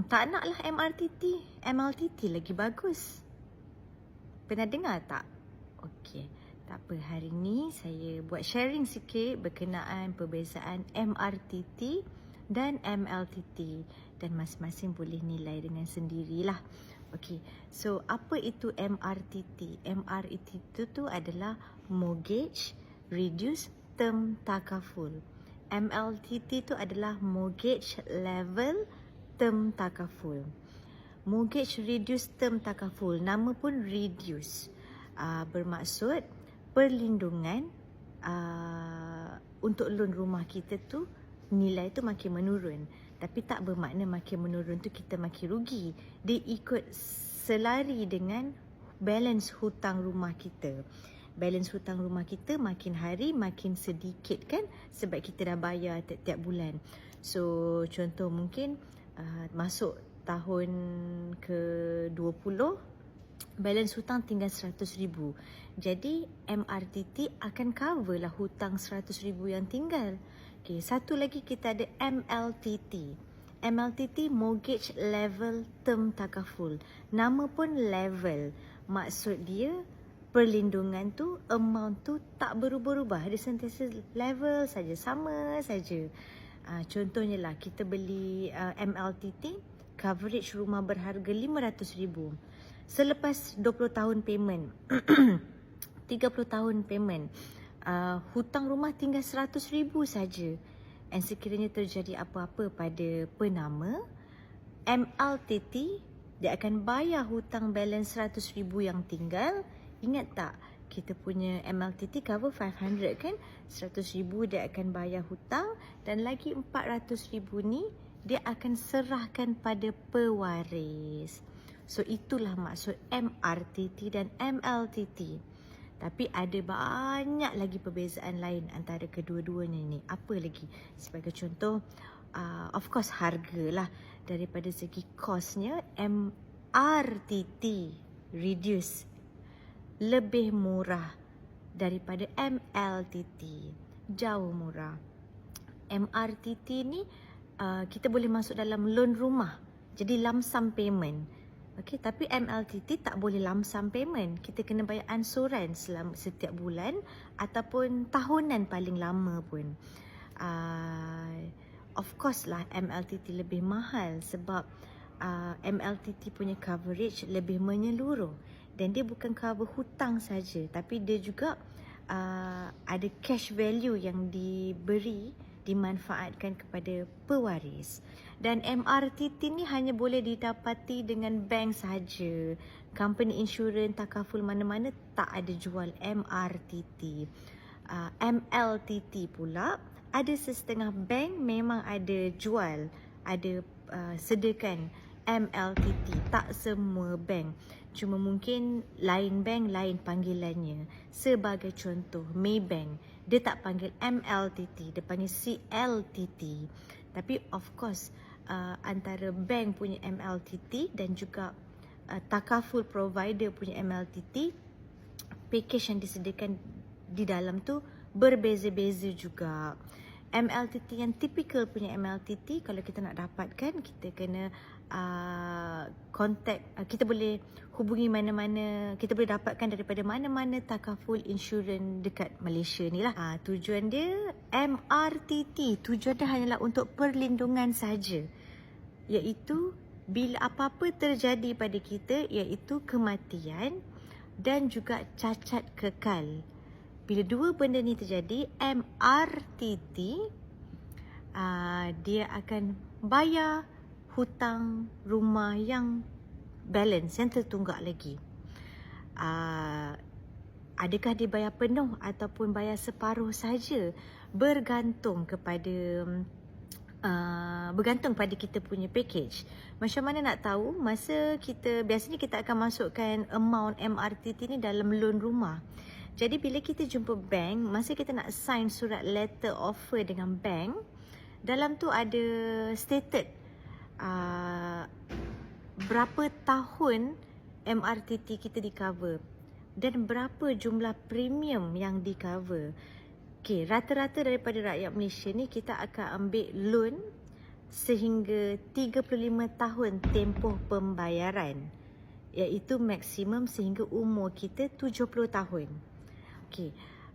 Tak nak lah MRTT. MLTT lagi bagus. Pernah dengar tak? Okey. Tak apa, hari ni saya buat sharing sikit berkenaan perbezaan MRTT dan MLTT. Dan masing-masing boleh nilai dengan sendirilah. Okey, so apa itu MRTT? MRTT itu adalah Mortgage Reduced Term Takaful. MLTT itu adalah Mortgage Level Term Takaful. Mortgage Reduced Term Takaful, nama pun reduce. Bermaksud perlindungan untuk loan rumah kita tu nilai tu makin menurun. Tapi tak bermakna makin menurun tu kita makin rugi. Dia ikut selari dengan balance hutang rumah kita. Balance hutang rumah kita makin hari makin sedikit kan, sebab kita dah bayar tiap-tiap bulan. So contoh mungkin masuk tahun ke-20, balance hutang tinggal 100,000. Jadi MRTT akan cover lah hutang 100,000 yang tinggal. Okay, satu lagi kita ada MLTT. MLTT Mortgage Level Term Takaful. Nama pun level. Maksud dia perlindungan tu, amount tu tak berubah-ubah. Dia sentiasa level saja, sama saja. Contohnya lah, kita beli MLTT, coverage rumah berharga 500,000. Selepas 20 tahun payment, 30 tahun payment, hutang rumah tinggal 100,000 saja. Dan sekiranya terjadi apa-apa pada penama, MLTT dia akan bayar hutang balance 100,000 yang tinggal. Ingat tak, kita punya MLTT cover 500 kan? 100,000 dia akan bayar hutang, dan lagi 400,000 ni dia akan serahkan pada pewaris. So itulah maksud MRTT dan MLTT. Tapi ada banyak lagi perbezaan lain antara kedua-duanya ni. Apa lagi? Sebagai contoh, of course harga lah. Daripada segi kosnya, MRTT reduce lebih murah daripada MLTT. Jauh murah. MRTT ni kita boleh masuk dalam loan rumah. Jadi lump sum payment. Okey, tapi MLTT tak boleh lump sum payment. Kita kena bayar ansuran selama setiap bulan ataupun tahunan paling lama pun. Of course lah MLTT lebih mahal sebab MLTT punya coverage lebih menyeluruh. Dan dia bukan cover hutang saja, tapi dia juga ada cash value yang dimanfaatkan kepada pewaris. Dan MRTT ni hanya boleh didapati dengan bank saja. Company insurans takaful mana-mana tak ada jual MRTT. MLTT pula ada setengah bank memang ada jual, ada sediakan MLTT. Tak semua bank. Cuma mungkin lain bank lain panggilannya. Sebagai contoh, Maybank, dia tak panggil MLTT, dia panggil CLTT. Tapi of course antara bank punya MLTT dan juga takaful provider punya MLTT, package yang disediakan di dalam tu berbeza-beza juga. MLTT yang typical punya MLTT, kalau kita nak dapatkan, kita kena contact, kita boleh hubungi mana-mana, kita boleh dapatkan daripada mana-mana takaful insurans dekat Malaysia ni lah. Tujuan dia MRTT, tujuan dia hanyalah untuk perlindungan saja, iaitu bila apa-apa terjadi pada kita, iaitu kematian dan juga cacat kekal. Bila dua benda ni terjadi, MRTT dia akan bayar hutang rumah yang balance, yang tertunggak lagi. Adakah dia bayar penuh ataupun bayar separuh saja, bergantung pada kita punya package. Macam mana nak tahu? Biasanya kita akan masukkan amount MRTT ni dalam loan rumah. Jadi bila kita jumpa bank, masa kita nak sign surat letter offer dengan bank, dalam tu ada stated berapa tahun MRTT kita di cover dan berapa jumlah premium yang di cover. Okay, rata-rata daripada rakyat Malaysia ni kita akan ambil loan sehingga 35 tahun tempoh pembayaran, iaitu maksimum sehingga umur kita 70 tahun. Okey.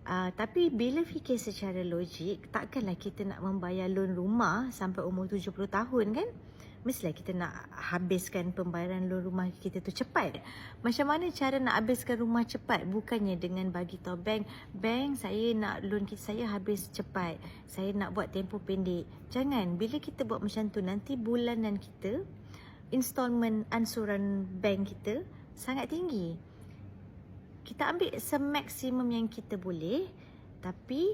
Tapi bila fikir secara logik, takkanlah kita nak membayar loan rumah sampai umur 70 tahun kan? Mestilah kita nak habiskan pembayaran loan rumah kita tu cepat. Macam mana cara nak habiskan rumah cepat? Bukannya dengan bagi tahu bank saya nak loan saya habis cepat. Saya nak buat tempoh pendek. Jangan. Bila kita buat macam tu, nanti bulanan kita, installment ansuran bank kita sangat tinggi. Kita ambil semaksimum yang kita boleh, tapi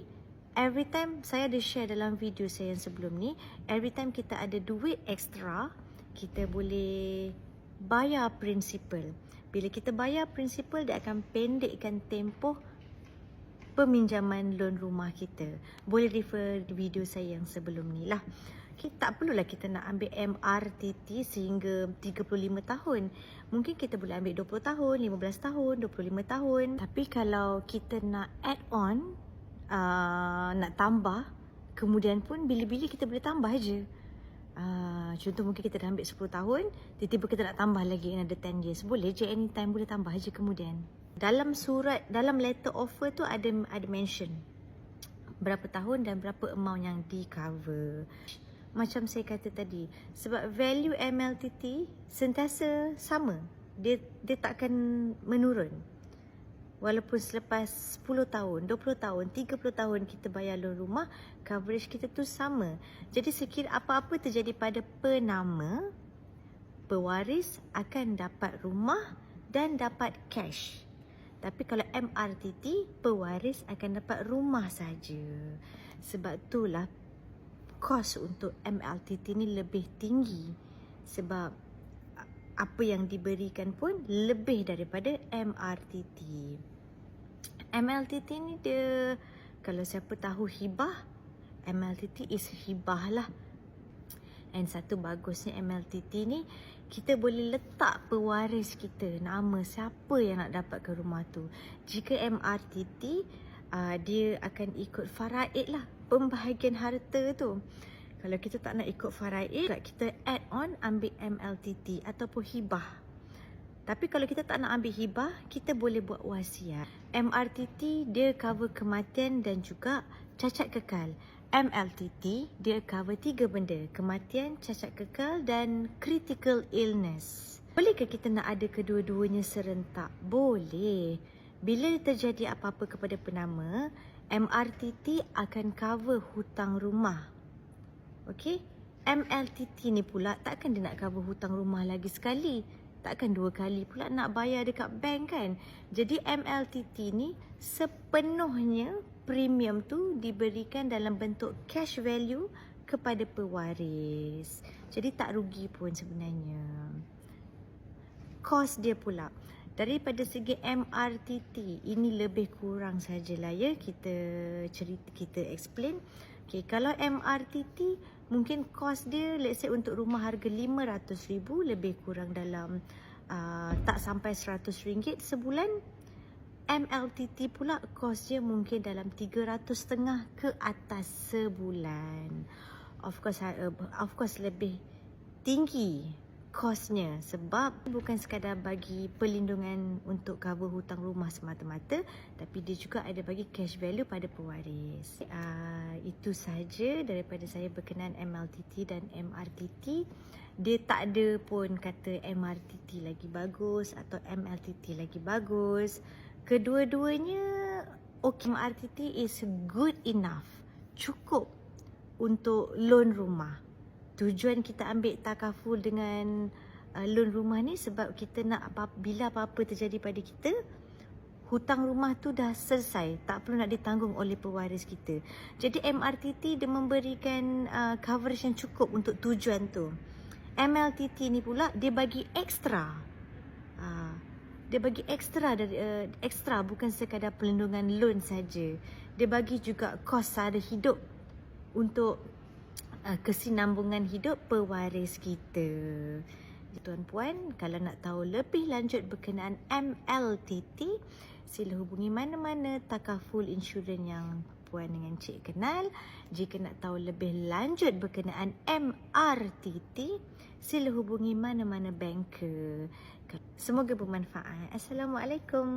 every time, saya ada share dalam video saya yang sebelum ni, every time kita ada duit ekstra, kita boleh bayar principal. Bila kita bayar principal, dia akan pendekkan tempoh peminjaman loan rumah kita. Boleh refer video saya yang sebelum ni lah. Okay, tak perlulah kita nak ambil MRTT sehingga 35 tahun. Mungkin kita boleh ambil 20 tahun, 15 tahun, 25 tahun. Tapi kalau kita nak add on, nak tambah, kemudian pun bila-bila kita boleh tambah je. Contoh mungkin kita dah ambil 10 tahun, tiba-tiba kita nak tambah lagi another 10 years. Boleh je, anytime boleh tambah je kemudian. Dalam surat, dalam letter offer tu ada mention berapa tahun dan berapa amount yang di cover. Macam saya kata tadi, sebab value MLTT sentiasa sama. Dia takkan menurun. Walaupun selepas 10 tahun, 20 tahun, 30 tahun kita bayar loan rumah, coverage kita tu sama. Jadi sekiranya apa-apa terjadi pada penama, pewaris akan dapat rumah dan dapat cash. Tapi kalau MRTT, pewaris akan dapat rumah saja. Sebab itulah kos untuk MLTT ni lebih tinggi, sebab apa yang diberikan pun lebih daripada MRTT. MLTT ni dia, kalau siapa tahu hibah, MLTT is hibah lah. And satu bagusnya MLTT ni, kita boleh letak pewaris kita, nama siapa yang nak dapatkan rumah tu. Jika MRTT, dia akan ikut faraid lah, pembahagian harta tu. Kalau kita tak nak ikut faraid, kita add on ambil MLTT ataupun hibah. Tapi kalau kita tak nak ambil hibah, kita boleh buat wasiat. MRTT dia cover kematian dan juga cacat kekal. MLTT dia cover 3 benda: kematian, cacat kekal dan critical illness. Bolehkah kita nak ada kedua-duanya serentak? Boleh. Bila terjadi apa-apa kepada penama, MRTT akan cover hutang rumah. Okey? MLTT ni pula takkan dia nak cover hutang rumah lagi sekali. Takkan 2 kali pula nak bayar dekat bank kan. Jadi MLTT ni sepenuhnya premium tu diberikan dalam bentuk cash value kepada pewaris. Jadi tak rugi pun sebenarnya. Kos dia pula, daripada segi MRTT, ini lebih kurang sajalah ya kita explain. Okay, kalau MRTT mungkin kos dia, let's say untuk rumah harga RM500,000, lebih kurang dalam tak sampai RM100 sebulan. MLTT pula kos dia mungkin dalam RM300.5 ke atas sebulan. Of course lebih tinggi kosnya, sebab bukan sekadar bagi perlindungan untuk cover hutang rumah semata-mata, tapi dia juga ada bagi cash value pada pewaris. Itu saja daripada saya berkenaan MLTT dan MRTT. Dia tak ada pun kata MRTT lagi bagus atau MLTT lagi bagus. Kedua-duanya okay. MRTT is good enough, cukup untuk loan rumah. Tujuan kita ambil takaful dengan loan rumah ni sebab kita nak bila apa-apa terjadi pada kita, hutang rumah tu dah selesai, tak perlu nak ditanggung oleh pewaris kita. Jadi MRTT dia memberikan coverage yang cukup untuk tujuan tu. MLTT ni pula dia bagi ekstra. Dia bagi ekstra bukan sekadar perlindungan loan saja. Dia bagi juga kos sara hidup untuk kesinambungan hidup pewaris kita. Tuan-puan, kalau nak tahu lebih lanjut berkenaan MLTT, sila hubungi mana-mana takaful insurans yang Puan dengan Cik Kenal. Jika nak tahu lebih lanjut berkenaan MRTT, sila hubungi mana-mana banker. Semoga bermanfaat. Assalamualaikum.